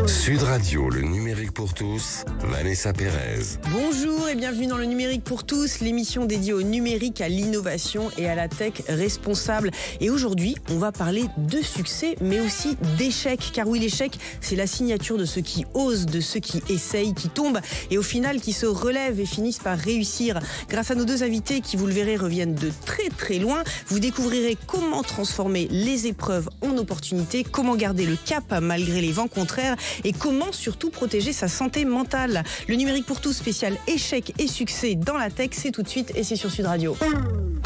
Sud Radio, le numérique pour tous, Vanessa Pérez. Bonjour et bienvenue dans le numérique pour tous, l'émission dédiée au numérique, à l'innovation et à la tech responsable. Et aujourd'hui, on va parler de succès, mais aussi d'échecs. Car oui, l'échec, c'est la signature de ceux qui osent, de ceux qui essayent, qui tombent et au final qui se relèvent et finissent par réussir. Grâce à nos deux invités qui, vous le verrez, reviennent de très très loin, vous découvrirez comment transformer les épreuves en opportunités, comment garder le cap malgré les vents contraires et comment surtout protéger sa santé mentale. Le numérique pour tous spécial échecs et succès dans la tech, c'est tout de suite et c'est sur Sud Radio.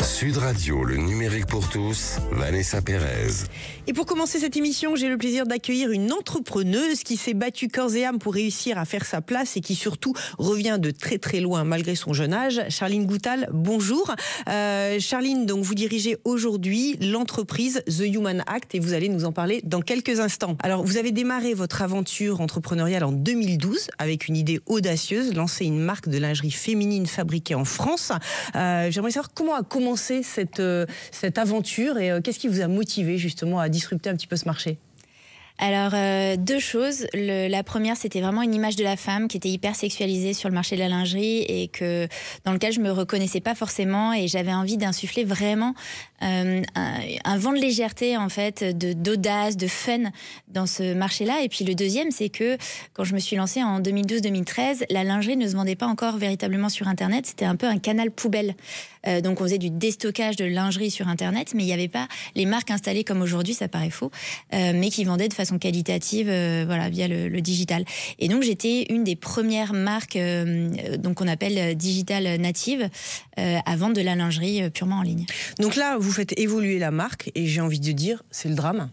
Sud Radio, le numérique pour tous, Vanessa Pérez. Et pour commencer cette émission, j'ai le plaisir d'accueillir une entrepreneuse qui s'est battue corps et âme pour réussir à faire sa place et qui surtout revient de très très loin malgré son jeune âge. Charline Goutal, bonjour. Charline, donc vous dirigez aujourd'hui l'entreprise The Human Act et vous allez nous en parler dans quelques instants. Alors vous avez démarré votre aventure entrepreneuriale en 2012 avec une idée audacieuse, lancer une marque de lingerie féminine fabriquée en France. J'aimerais savoir comment a commencé cette aventure et qu'est-ce qui vous a motivé justement à disrupter un petit peu ce marché ? Alors, deux choses. La première, c'était vraiment une image de la femme qui était hyper sexualisée sur le marché de la lingerie et dans lequel je me reconnaissais pas forcément et j'avais envie d'insuffler vraiment un vent de légèreté, en fait, d'audace, de fun dans ce marché-là. Et puis le deuxième, c'est que quand je me suis lancée en 2012-2013, la lingerie ne se vendait pas encore véritablement sur Internet. C'était un peu un canal poubelle. Donc on faisait du déstockage de lingerie sur Internet, mais il n'y avait pas les marques installées comme aujourd'hui, ça paraît faux, mais qui vendaient de façon qualitative via le digital. Et donc j'étais une des premières marques donc qu'on appelle digital native à vendre de la lingerie purement en ligne. Donc là, vous faites évoluer la marque et j'ai envie de dire, c'est le drame.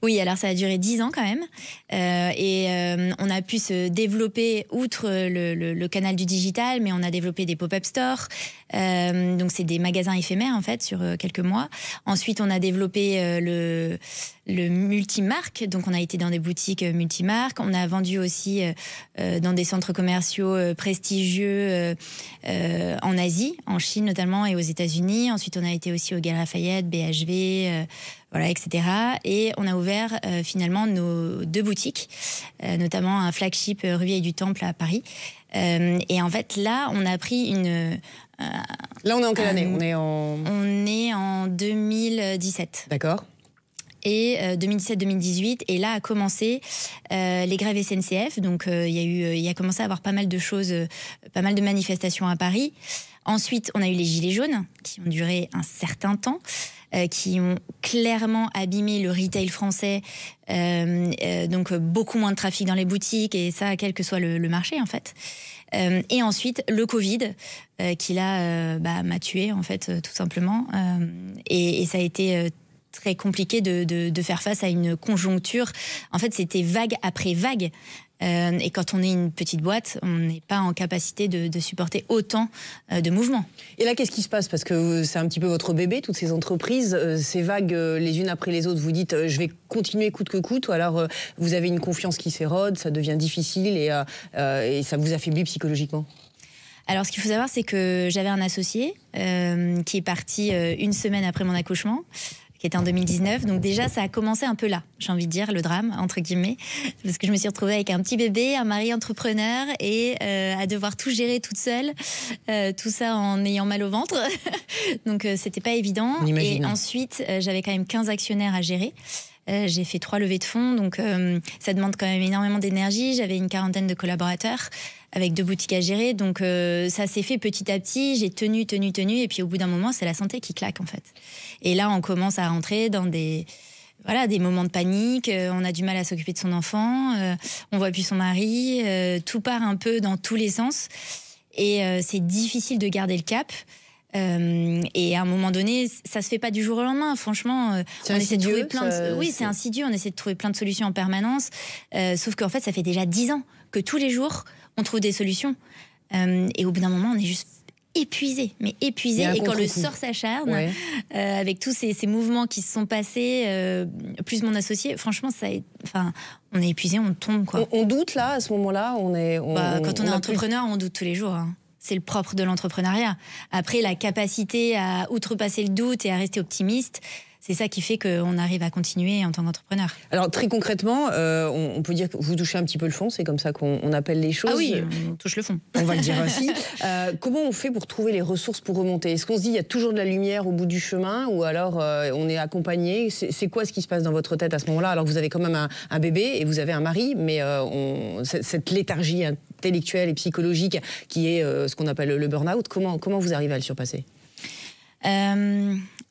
Oui, alors ça a duré 10 ans quand même. On a pu se développer outre le canal du digital, mais on a développé des pop-up stores. Donc c'est des magasins éphémères en fait sur quelques mois. Ensuite, on a développé le multimarque. Donc on a été dans des boutiques multimarques. On a vendu aussi dans des centres commerciaux prestigieux en Asie, en Chine notamment et aux États-Unis. Ensuite, on a été aussi au Galeries Lafayette, BHV, etc. Et on a ouvert finalement nos deux boutiques, notamment un flagship rue Vieille du Temple à Paris. Et en fait, là, on a pris là, on est en quelle année ? On est en 2017. D'accord. Et 2017-2018, et là a commencé les grèves SNCF. Donc il a commencé à avoir pas mal de choses, pas mal de manifestations à Paris. Ensuite, on a eu les gilets jaunes qui ont duré un certain temps, qui ont clairement abîmé le retail français. Donc beaucoup moins de trafic dans les boutiques et ça, quel que soit le marché en fait. Et ensuite le Covid qui là m'a tuée en fait tout simplement. Et ça a été très compliqué de faire face à une conjoncture. En fait, c'était vague après vague. Et quand on est une petite boîte, on n'est pas en capacité de supporter autant de mouvements. Et là, qu'est-ce qui se passe ? Parce que c'est un petit peu votre bébé, toutes ces entreprises, ces vagues les unes après les autres. Vous dites, je vais continuer coûte que coûte, ou alors vous avez une confiance qui s'érode, ça devient difficile et ça vous affaiblit psychologiquement ? Alors, ce qu'il faut savoir, c'est que j'avais un associé qui est parti une semaine après mon accouchement, qui était en 2019. Donc déjà, ça a commencé un peu là, j'ai envie de dire, le drame, entre guillemets. Parce que je me suis retrouvée avec un petit bébé, un mari entrepreneur et à devoir tout gérer toute seule. Tout ça en ayant mal au ventre. Donc c'était pas évident. Et ensuite, j'avais quand même 15 actionnaires à gérer. J'ai fait 3 levées de fonds, donc ça demande quand même énormément d'énergie. J'avais une 40aine de collaborateurs avec 2 boutiques à gérer, donc ça s'est fait petit à petit. J'ai tenu, et puis au bout d'un moment, c'est la santé qui claque en fait. Et là, on commence à rentrer dans des moments de panique. On a du mal à s'occuper de son enfant, on voit plus son mari, tout part un peu dans tous les sens, et c'est difficile de garder le cap. Et à un moment donné, ça se fait pas du jour au lendemain. Franchement, on essaie de trouver c'est insidieux. On essaie de trouver plein de solutions en permanence. Sauf qu'en fait, ça fait déjà 10 ans que tous les jours, on trouve des solutions. Et au bout d'un moment, on est juste épuisé. Et quand le sort s'acharne, avec tous ces mouvements qui se sont passés, plus mon associé, franchement, on est épuisé, on tombe, quoi. On doute là, à ce moment-là, quand on est entrepreneur, on doute tous les jours. Hein. C'est le propre de l'entrepreneuriat. Après, la capacité à outrepasser le doute et à rester optimiste, c'est ça qui fait qu'on arrive à continuer en tant qu'entrepreneur. Alors très concrètement, on peut dire que vous touchez un petit peu le fond, c'est comme ça qu'on appelle les choses. Ah oui, on touche le fond. On va le dire ainsi. Comment on fait pour trouver les ressources pour remonter? Est-ce qu'on se dit il y a toujours de la lumière au bout du chemin, ou alors on est accompagné? C'est quoi ce qui se passe dans votre tête à ce moment-là? Alors vous avez quand même un bébé et vous avez un mari, mais cette léthargie intellectuelle et psychologique qui est ce qu'on appelle le burn-out, comment vous arrivez à le surpasser?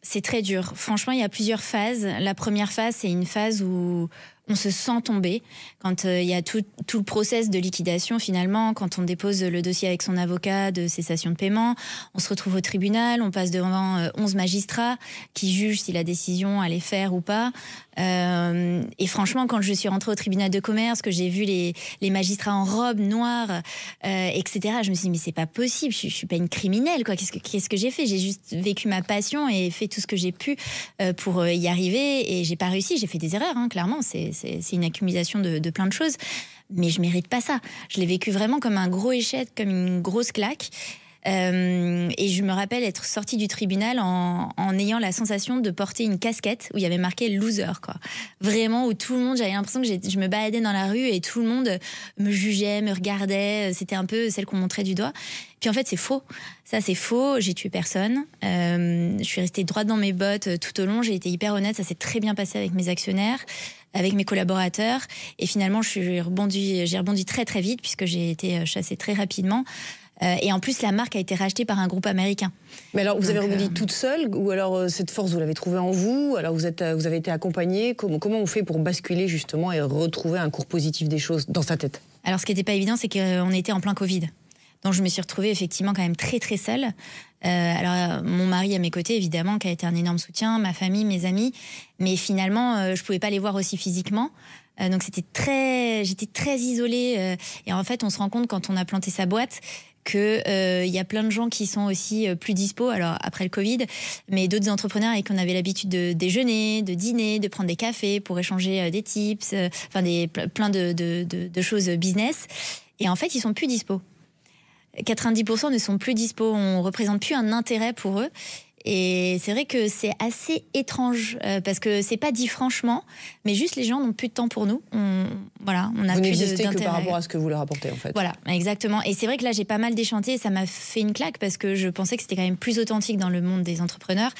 C'est très dur. Franchement, il y a plusieurs phases. La première phase, c'est une phase où on se sent tomber. Quand il y a tout le process de liquidation, finalement, quand on dépose le dossier avec son avocat de cessation de paiement, on se retrouve au tribunal, on passe devant 11 magistrats qui jugent si la décision allait faire ou pas. Et franchement, quand je suis rentrée au tribunal de commerce, que j'ai vu les magistrats en robe noire, etc., je me suis dit, mais c'est pas possible, je suis pas une criminelle, quoi. Qu'est-ce que j'ai fait? J'ai juste vécu ma passion et fait tout ce que j'ai pu pour y arriver, et j'ai pas réussi, j'ai fait des erreurs, hein, clairement, c'est une accumulation de plein de choses, mais je mérite pas ça. Je l'ai vécu vraiment comme un gros échec, comme une grosse claque. Et je me rappelle être sortie du tribunal en ayant la sensation de porter une casquette où il y avait marqué loser, quoi. Vraiment, où tout le monde, j'avais l'impression que je me baladais dans la rue et tout le monde me jugeait, me regardait. C'était un peu celle qu'on montrait du doigt. Puis en fait, c'est faux. Ça, c'est faux. J'ai tué personne. Je suis restée droite dans mes bottes tout au long. J'ai été hyper honnête. Ça s'est très bien passé avec mes actionnaires, avec mes collaborateurs. Et finalement, j'ai rebondi très très vite puisque j'ai été chassée très rapidement. Et en plus, la marque a été rachetée par un groupe américain. Mais alors, vous avez rebondi toute seule, ou alors cette force, vous l'avez trouvée en vous? Alors, vous avez été accompagnée. Comment on fait pour basculer justement et retrouver un cours positif des choses dans sa tête? Alors, ce qui n'était pas évident, c'est qu'on était en plein Covid. Donc, je me suis retrouvée effectivement quand même très très seule. Alors, mon mari à mes côtés, évidemment, qui a été un énorme soutien, ma famille, mes amis. Mais finalement, je ne pouvais pas les voir aussi physiquement. Donc, j'étais très isolée. Et en fait, on se rend compte quand on a planté sa boîte qu'il y a plein de gens qui sont aussi plus dispo, alors après le Covid, mais d'autres entrepreneurs avec qui on avait l'habitude de déjeuner, de dîner, de prendre des cafés pour échanger des tips, plein de choses business. Et en fait, ils sont plus dispo. 90% ne sont plus dispo, on représente plus un intérêt pour eux. Et c'est vrai que c'est assez étrange parce que c'est pas dit franchement, mais juste les gens n'ont plus de temps pour nous. On a vous plus d'intérêt. Vous n'existez que par rapport à ce que vous leur apportez, en fait. Voilà, exactement. Et c'est vrai que là, j'ai pas mal déchanté et ça m'a fait une claque parce que je pensais que c'était quand même plus authentique dans le monde des entrepreneurs.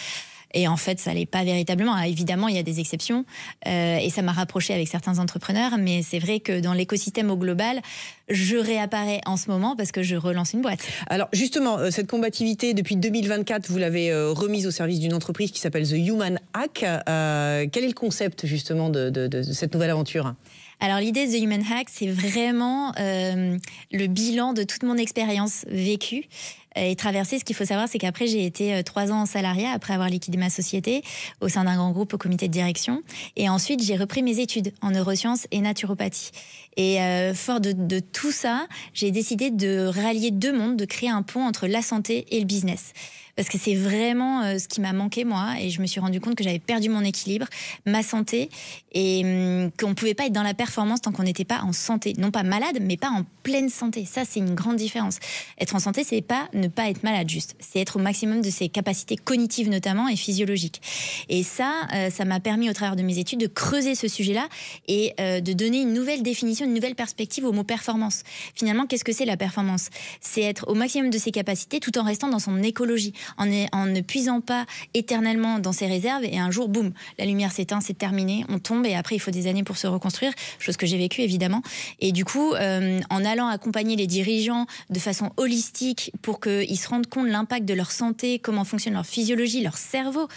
Et en fait, ça l'est pas véritablement. Évidemment, il y a des exceptions et ça m'a rapproché avec certains entrepreneurs. Mais c'est vrai que dans l'écosystème au global, je réapparais en ce moment parce que je relance une boîte. Alors justement, cette combativité, depuis 2024, vous l'avez remise au service d'une entreprise qui s'appelle The Human Hack. Quel est le concept justement de cette nouvelle aventure ? Alors l'idée de The Human Hack, c'est vraiment le bilan de toute mon expérience vécue et traversée. Ce qu'il faut savoir, c'est qu'après, j'ai été 3 ans en salariat, après avoir liquidé ma société, au sein d'un grand groupe au comité de direction. Et ensuite, j'ai repris mes études en neurosciences et naturopathie. Et fort de tout ça, j'ai décidé de rallier 2 mondes, de créer un pont entre la santé et le business. Parce que c'est vraiment ce qui m'a manqué, moi. Et je me suis rendu compte que j'avais perdu mon équilibre, ma santé, et qu'on ne pouvait pas être dans la performance tant qu'on n'était pas en santé. Non pas malade, mais pas en pleine santé. Ça, c'est une grande différence. Être en santé, c'est pas ne pas être malade, juste. C'est être au maximum de ses capacités cognitives, notamment, et physiologiques. Et ça m'a permis, au travers de mes études, de creuser ce sujet-là et de donner une nouvelle définition, une nouvelle perspective au mot performance. Finalement, qu'est-ce que c'est la performance ? C'est être au maximum de ses capacités tout en restant dans son écologie. En ne puisant pas éternellement dans ses réserves et un jour, boum, la lumière s'éteint, c'est terminé, on tombe et après il faut des années pour se reconstruire, chose que j'ai vécue évidemment. Et du coup, en allant accompagner les dirigeants de façon holistique pour qu'ils se rendent compte de l'impact de leur santé, comment fonctionne leur physiologie, leur cerveau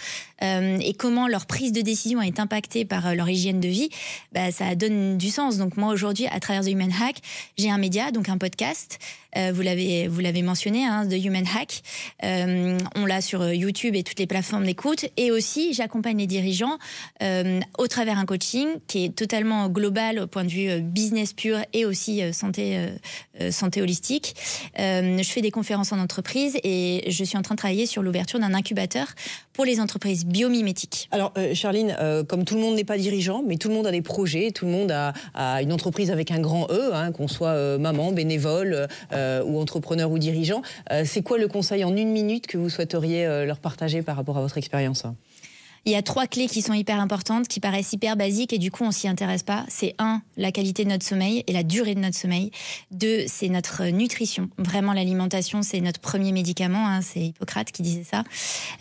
et comment leur prise de décision est impactée par leur hygiène de vie, ça donne du sens. Donc moi aujourd'hui, à travers The Human Hack, j'ai un média, donc un podcast, vous l'avez mentionné, The Human Hack. On l'a sur YouTube et toutes les plateformes d'écoute. Et aussi, j'accompagne les dirigeants au travers un coaching qui est totalement global au point de vue business pur et aussi santé holistique. Je fais des conférences en entreprise et je suis en train de travailler sur l'ouverture d'un incubateur pour les entreprises biomimétiques. Alors, Charline, comme tout le monde n'est pas dirigeant, mais tout le monde a des projets, tout le monde a une entreprise avec un grand E, qu'on soit maman, bénévole ou entrepreneur ou dirigeant. C'est quoi le conseil en 1 minute que vous souhaiteriez leur partager par rapport à votre expérience ? Il y a 3 clés qui sont hyper importantes, qui paraissent hyper basiques et du coup on s'y intéresse pas. C'est 1, la qualité de notre sommeil et la durée de notre sommeil. 2, c'est notre nutrition. Vraiment l'alimentation, c'est notre premier médicament, hein, c'est Hippocrate qui disait ça.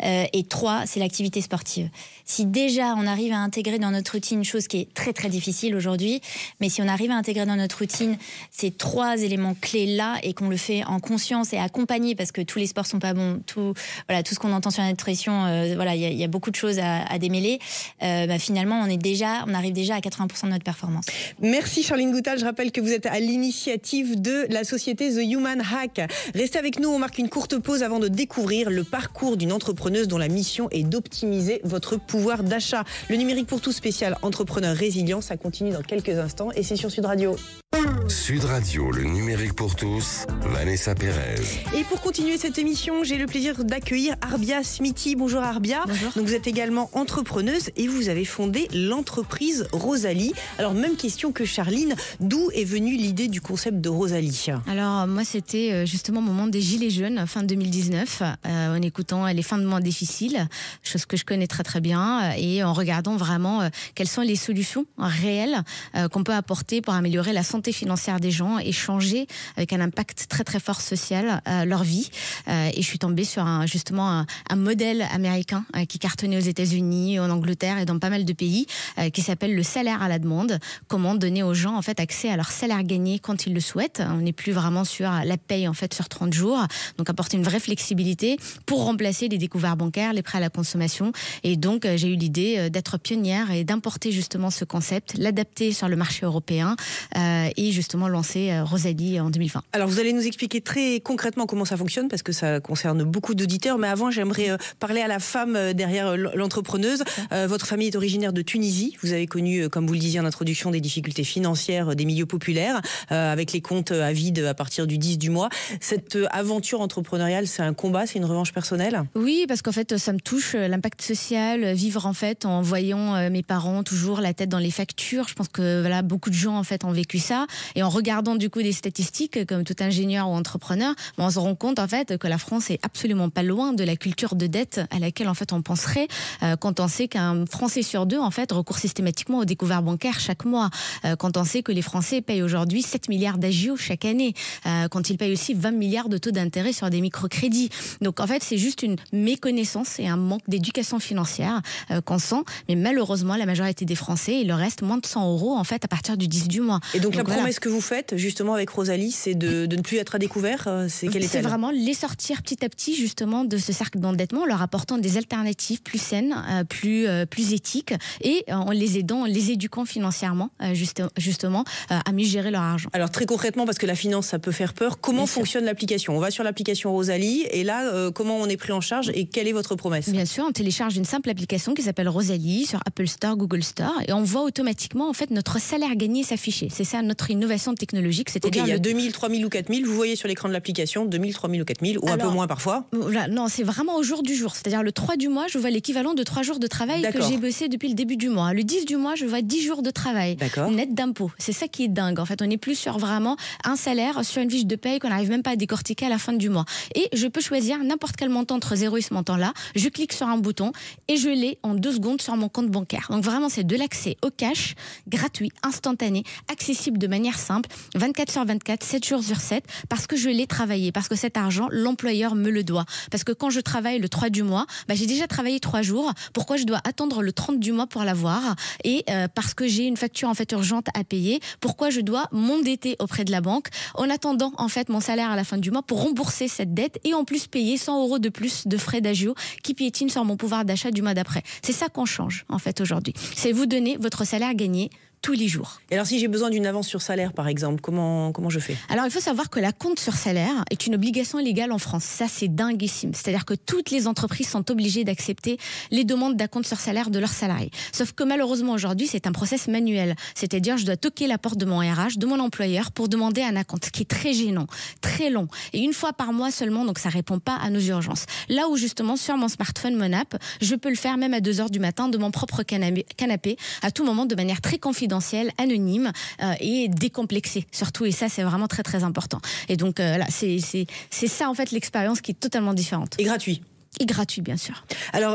Et 3, c'est l'activité sportive. Si déjà on arrive à intégrer dans notre routine, chose qui est très très difficile aujourd'hui, mais si on arrive à intégrer dans notre routine ces 3 éléments clés là et qu'on le fait en conscience et accompagné, parce que tous les sports sont pas bons, tout ce qu'on entend sur la nutrition, il y a beaucoup de choses à démêler. Finalement, on arrive déjà à 80% de notre performance. Merci Charline Goutal. Je rappelle que vous êtes à l'initiative de la société The Human Hack. Restez avec nous, on marque une courte pause avant de découvrir le parcours d'une entrepreneuse dont la mission est d'optimiser votre pouvoir d'achat. Le numérique pour tous spécial entrepreneur résilient, ça continue dans quelques instants et c'est sur Sud Radio. Sud Radio, le numérique pour tous, Vanessa Pérez. Et pour continuer cette émission, j'ai le plaisir d'accueillir Arbia Smithy. Bonjour Arbia. Bonjour. Donc vous êtes également entrepreneuse et vous avez fondé l'entreprise Rosalie. Alors même question que Charline, d'où est venue l'idée du concept de Rosalie? Alors moi c'était justement au moment des Gilets jaunes, fin 2019, en écoutant les fins de mois difficiles, chose que je connais très très bien, et en regardant vraiment quelles sont les solutions réelles qu'on peut apporter pour améliorer la santé financière des gens et changer avec un impact très très fort social leur vie. Et je suis tombée sur un modèle américain qui cartonnait aux États-Unis, en Angleterre et dans pas mal de pays, qui s'appelle le salaire à la demande. Comment donner aux gens en fait accès à leur salaire gagné quand ils le souhaitent. On n'est plus vraiment sur la paye en fait sur 30 jours. Donc apporter une vraie flexibilité pour remplacer les découverts bancaires, les prêts à la consommation. Et donc j'ai eu l'idée d'être pionnière et d'importer justement ce concept, l'adapter sur le marché européen et justement lancer Rosalie en 2020. Alors vous allez nous expliquer très concrètement comment ça fonctionne parce que ça concerne beaucoup d'auditeurs, mais avant j'aimerais parler à la femme derrière l'entrepreneuse. Votre famille est originaire de Tunisie, vous avez connu, comme vous le disiez en introduction, des difficultés financières des milieux populaires avec les comptes à vide à partir du 10 du mois. Cette aventure entrepreneuriale, c'est un combat, c'est une revanche personnelle? Oui, parce qu'en fait ça me touche, l'impact social, vivre en fait en voyant mes parents toujours la tête dans les factures. Je pense que voilà, beaucoup de gens en fait ont vécu ça. Et en regardant du coup des statistiques, comme tout ingénieur ou entrepreneur, on se rend compte en fait que la France est absolument pas loin de la culture de dette à laquelle en fait on penserait quand on sait qu'un Français sur 2 en fait recourt systématiquement aux découverts bancaires chaque mois. Quand on sait que les Français payent aujourd'hui 7 milliards d'agio chaque année, quand ils payent aussi 20 milliards de taux d'intérêt sur des microcrédits. Donc en fait c'est juste une méconnaissance et un manque d'éducation financière qu'on sent, mais malheureusement la majorité des Français, il leur reste moins de 100 € en fait à partir du 10 du mois. Et donc la promesse que vous faites justement avec Rosalie, c'est de ne plus être à découvert. C'est vraiment les sortir petit à petit justement de ce cercle d'endettement, en leur apportant des alternatives plus saines, plus éthiques, et en les aidant, en les éduquant financièrement justement à mieux gérer leur argent. Alors très concrètement, parce que la finance ça peut faire peur, comment fonctionne l'application? On va sur l'application Rosalie et là comment on est pris en charge et quelle est votre promesse? Bien sûr, on télécharge une simple application qui s'appelle Rosalie sur Apple Store, Google Store, et on voit automatiquement en fait notre salaire gagné s'afficher. C'est ça notre innovation technologique. C'est-à-dire il y a 2000, 3000 ou 4000, vous voyez sur l'écran de l'application 2000, 3000 ou 4000 ou un peu moins parfois? Non, c'est vraiment au jour du jour. C'est-à-dire le 3 du mois, je vois l'équivalent de 3 jours de travail que j'ai bossé depuis le début du mois. Le 10 du mois, je vois 10 jours de travail net d'impôts. C'est ça qui est dingue. En fait, on n'est plus sur vraiment un salaire sur une fiche de paye qu'on n'arrive même pas à décortiquer à la fin du mois. Et je peux choisir n'importe quel montant entre 0 et ce montant-là. Je clique sur un bouton et je l'ai en 2 secondes sur mon compte bancaire. Donc vraiment, c'est de l'accès au cash, gratuit, instantané, accessible de manière simple, 24 sur 24, 7 jours sur 7, parce que je l'ai travaillé, parce que cet argent, l'employeur me le doit. Parce que quand je travaille le 3 du mois, j'ai déjà travaillé 3 jours. Pourquoi je dois attendre le 30 du mois pour l'avoir? Et parce que j'ai une facture en fait urgente à payer, pourquoi je dois m'endetter auprès de la banque en attendant en fait mon salaire à la fin du mois pour rembourser cette dette et en plus payer 100 € de plus de frais d'agio qui piétinent sur mon pouvoir d'achat du mois d'après. C'est ça qu'on change en fait aujourd'hui. C'est vous donner votre salaire gagné tous les jours. Et alors si j'ai besoin d'une avance sur salaire par exemple, comment je fais? Alors il faut savoir que la compte sur salaire est une obligation légale en France. Ça c'est dinguissime. C'est-à-dire que toutes les entreprises sont obligées d'accepter les demandes d'acompte sur salaire de leurs salariés. Sauf que malheureusement aujourd'hui c'est un process manuel. C'est-à-dire je dois toquer la porte de mon RH, de mon employeur pour demander un acompte, ce qui est très gênant, très long. Et une fois par mois seulement, donc ça répond pas à nos urgences. Là où justement sur mon smartphone, mon app, je peux le faire même à 2h du matin de mon propre canapé à tout moment de manière très confidentielle, anonyme et décomplexé surtout, et ça c'est vraiment très très important. Et donc là c'est ça en fait l'expérience qui est totalement différente. Et gratuit. Et gratuit, bien sûr. Alors,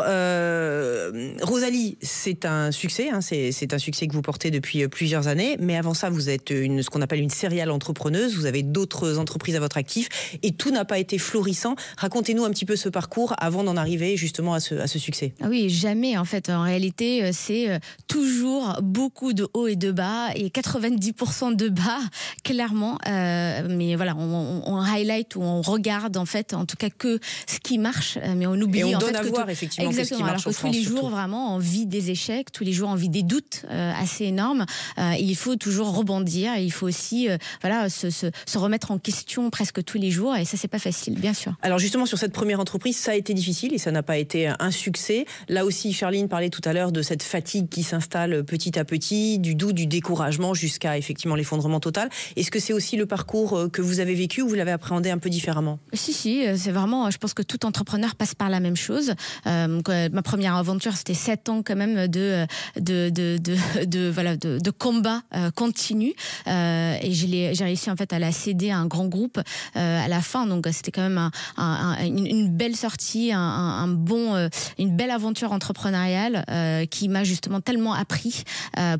Rosalie, c'est un succès, hein, c'est un succès que vous portez depuis plusieurs années, mais avant ça, vous êtes ce qu'on appelle une serial entrepreneuse, vous avez d'autres entreprises à votre actif, et tout n'a pas été florissant. Racontez-nous un petit peu ce parcours avant d'en arriver justement à ce succès. Ah oui, jamais en fait. En réalité, c'est toujours beaucoup de hauts et de bas, et 90% de bas, clairement. Mais voilà, on highlight ou on regarde en fait, en tout cas que ce qui marche, mais on oublie et on en donne fait à voir effectivement que ce qui marche en France. Tous les jours, vraiment, on vit des échecs, tous les jours, on vit des doutes assez énormes. Et il faut toujours rebondir. Et il faut aussi, se remettre en question presque tous les jours. Et ça, c'est pas facile, bien sûr. Alors justement, sur cette première entreprise, ça a été difficile et ça n'a pas été un succès. Là aussi, Charline parlait tout à l'heure de cette fatigue qui s'installe petit à petit, du doute, du découragement jusqu'à effectivement l'effondrement total. Est-ce que c'est aussi le parcours que vous avez vécu ou vous l'avez appréhendé un peu différemment? Si, c'est vraiment, je pense que tout entrepreneur passe par la même chose. Ma première aventure, c'était 7 ans quand même de combat continu. Et j'ai réussi en fait à la céder à un grand groupe à la fin. Donc c'était quand même une belle sortie, une belle aventure entrepreneuriale qui m'a justement tellement appris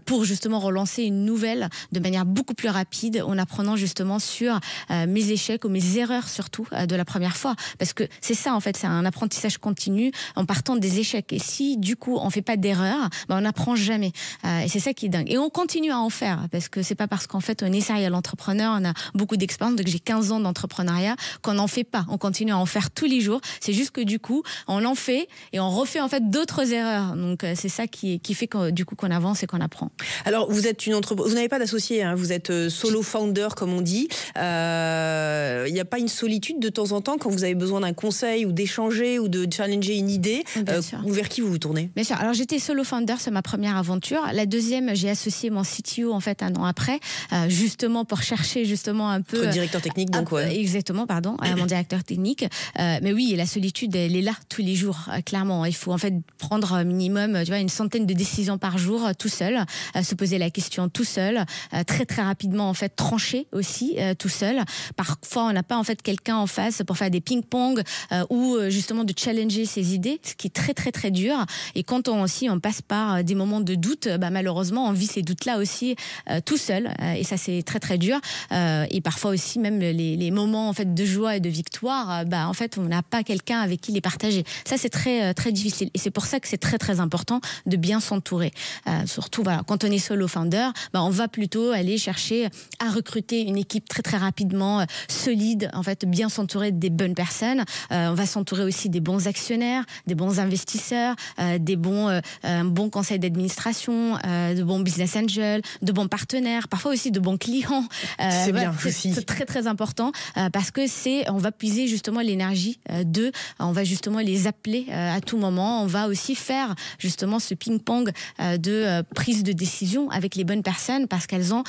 pour justement relancer une nouvelle de manière beaucoup plus rapide en apprenant justement sur mes échecs ou mes erreurs surtout de la première fois. Parce que c'est ça en fait, c'est un apprentissage continu en partant des échecs. Et si du coup on fait pas d'erreurs, on n'apprend jamais. Et c'est ça qui est dingue. Et on continue à en faire parce que c'est pas parce qu'en fait on est serial entrepreneur, on a beaucoup d'expérience, donc j'ai 15 ans d'entrepreneuriat, qu'on n'en fait pas. On continue à en faire tous les jours. C'est juste que du coup on en fait et on refait en fait d'autres erreurs. Donc c'est ça qui fait du coup qu'on avance et qu'on apprend. Alors vous êtes une entreprise, vous n'avez pas d'associé, hein, vous êtes solo founder comme on dit. Il n'y a pas une solitude de temps en temps quand vous avez besoin d'un conseil ou d'échanger ou de challenger une idée, vers qui vous vous tournez? Bien sûr. Alors j'étais solo founder, c'est ma première aventure. La deuxième, j'ai associé mon CTO en fait 1 an après, justement pour chercher justement un peu. Votre directeur technique donc ouais. Exactement, pardon, mon directeur technique. Mais oui, la solitude, elle est là tous les jours, clairement. Il faut en fait prendre minimum, une centaine de décisions par jour tout seul, se poser la question tout seul, très très rapidement en fait trancher aussi tout seul. Parfois, on n'a pas en fait quelqu'un en face pour faire des ping-pong ou justement de challenger ses idées, ce qui est très très très dur. Et quand on passe par des moments de doute, malheureusement, on vit ces doutes-là aussi tout seul. Et ça, c'est très très dur. Et parfois aussi, même les moments en fait de joie et de victoire, en fait, on n'a pas quelqu'un avec qui les partager. Ça, c'est très très difficile. Et c'est pour ça que c'est très très important de bien s'entourer. Surtout, quand on est solo founder, on va plutôt aller chercher à recruter une équipe très très rapidement, solide, en fait, bien s'entourer des bonnes personnes. On va s'entourer aussi des bons actionnaires, des bons investisseurs, des bons conseils d'administration, de bons business angels, de bons partenaires, parfois aussi de bons clients. C'est bien aussi. C'est très très important parce que on va puiser justement l'énergie on va justement les appeler à tout moment. On va aussi faire justement ce ping-pong de prise de décision avec les bonnes personnes parce qu'elles ont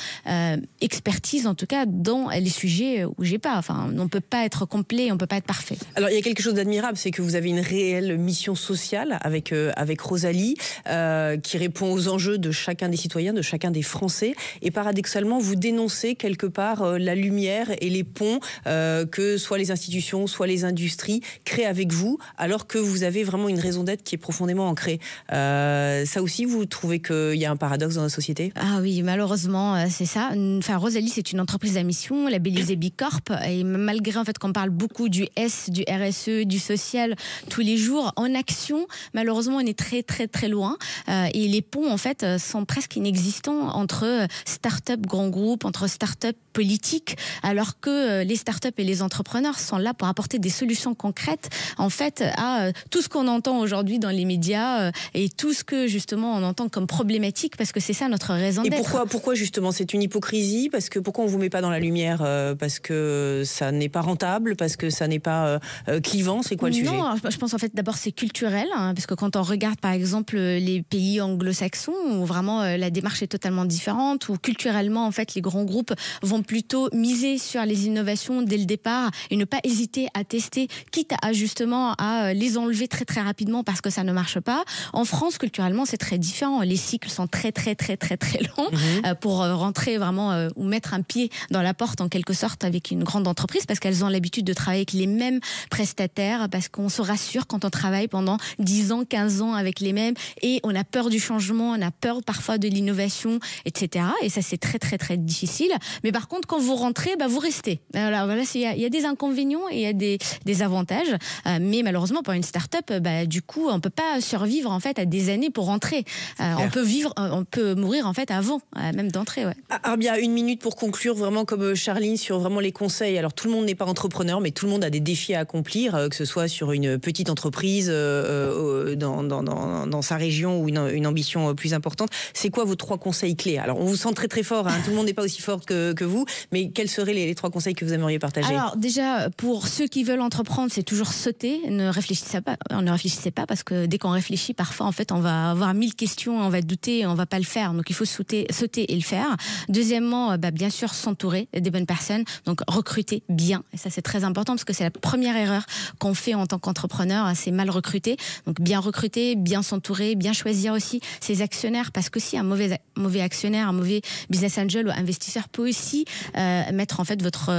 expertise en tout cas dans les sujets où j'ai pas. Enfin, on peut pas être complet, on peut pas être parfait. Alors il y a quelque chose d'admirable, c'est que vous avez une réelle mission sociale avec Rosalie qui répond aux enjeux de chacun des citoyens, de chacun des Français. Et paradoxalement, vous dénoncez quelque part la lumière et les ponts que soit les institutions, soit les industries créent avec vous, alors que vous avez vraiment une raison d'être qui est profondément ancrée. Ça aussi, vous trouvez qu'il y a un paradoxe dans la société? Ah oui, malheureusement, c'est ça. Enfin, Rosalie, c'est une entreprise à mission, labellisée B Corp, et malgré en fait qu'on parle beaucoup du S, du RSE, du social tous les jours, en action, malheureusement, on est très très très loin. Et les ponts en fait sont presque inexistants entre start-up grands groupes, entre start-up politiques, alors que les start-up et les entrepreneurs sont là pour apporter des solutions concrètes en fait à tout ce qu'on entend aujourd'hui dans les médias et tout ce que justement on entend comme problématique, parce que c'est ça notre raison d'être. Et pourquoi justement c'est une hypocrisie? Parce que pourquoi on vous met pas dans la lumière? Parce que ça n'est pas rentable, parce que ça n'est pas clivant, c'est quoi le sujet? Non, je pense en fait d'abord c'est culturel, parce que quand on regarde par exemple les pays anglo-saxons où vraiment la démarche est totalement différente, où culturellement en fait les grands groupes vont plutôt miser sur les innovations dès le départ et ne pas hésiter à tester, quitte à justement à les enlever très très rapidement parce que ça ne marche pas. En France, culturellement, c'est très différent. Les cycles sont très très très très très longs pour rentrer vraiment ou mettre un pied dans la porte en quelque sorte avec une grande entreprise, parce qu'elles ont l'habitude de travailler avec les mêmes prestataires, parce qu'on on se rassure quand on travaille pendant 10 ans, 15 ans avec les mêmes, et on a peur du changement, on a peur parfois de l'innovation, etc. Et ça, c'est très, très, très difficile. Mais par contre, quand vous rentrez, vous restez. Alors voilà, il y a des inconvénients et il y a des avantages. Mais malheureusement, pour une start-up, du coup, on peut pas survivre en fait à des années pour rentrer. On peut mourir en fait avant même d'entrer. Ouais. Arbia, 1 minute pour conclure, vraiment comme Charline, sur vraiment les conseils. Alors tout le monde n'est pas entrepreneur, mais tout le monde a des défis à accomplir, que ce soit sur une petite entreprise, dans sa région, ou une ambition plus importante. C'est quoi vos 3 conseils clés? Alors on vous sent très très fort, tout le monde n'est pas aussi fort que vous, mais quels seraient les 3 conseils que vous aimeriez partager? Alors déjà, pour ceux qui veulent entreprendre, c'est toujours sauter, ne réfléchissez pas, parce que dès qu'on réfléchit, parfois en fait on va avoir 1000 questions, on va douter et on va pas le faire, donc il faut sauter et le faire. Deuxièmement, bien sûr s'entourer des bonnes personnes, donc recruter bien, et ça c'est très important parce que c'est la première erreur qu'on fait en tant qu'entrepreneur, c'est mal recruter. Donc bien recruter, bien s'entourer, bien choisir aussi ses actionnaires, parce que si un mauvais actionnaire, un mauvais business angel ou investisseur peut aussi mettre en fait votre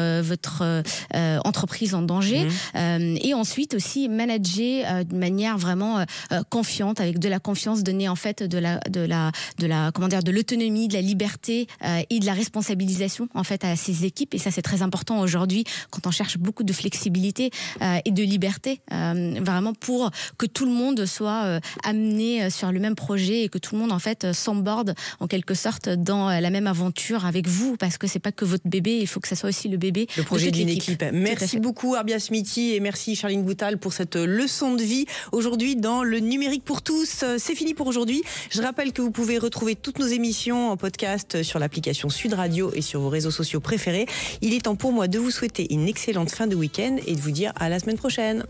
entreprise en danger. Et ensuite aussi manager d'une manière vraiment confiante, avec de la confiance, donner en fait de l'autonomie, de la liberté et de la responsabilisation en fait à ses équipes. Et ça c'est très important aujourd'hui quand on cherche beaucoup de flexibilité et de liberté, vraiment pour que tout le monde soit amené sur le même projet et que tout le monde en fait s'emborde en quelque sorte dans la même aventure avec vous, parce que c'est pas que votre bébé, il faut que ça soit aussi le bébé, le projet d'une équipe. Merci beaucoup Arbia Smithy, et merci Charline Goutal pour cette leçon de vie aujourd'hui dans le numérique pour tous. C'est fini pour aujourd'hui. Je rappelle que vous pouvez retrouver toutes nos émissions en podcast sur l'application Sud Radio et sur vos réseaux sociaux préférés. Il est temps pour moi de vous souhaiter une excellente fin de week-end et de vous dire à la semaine prochaine.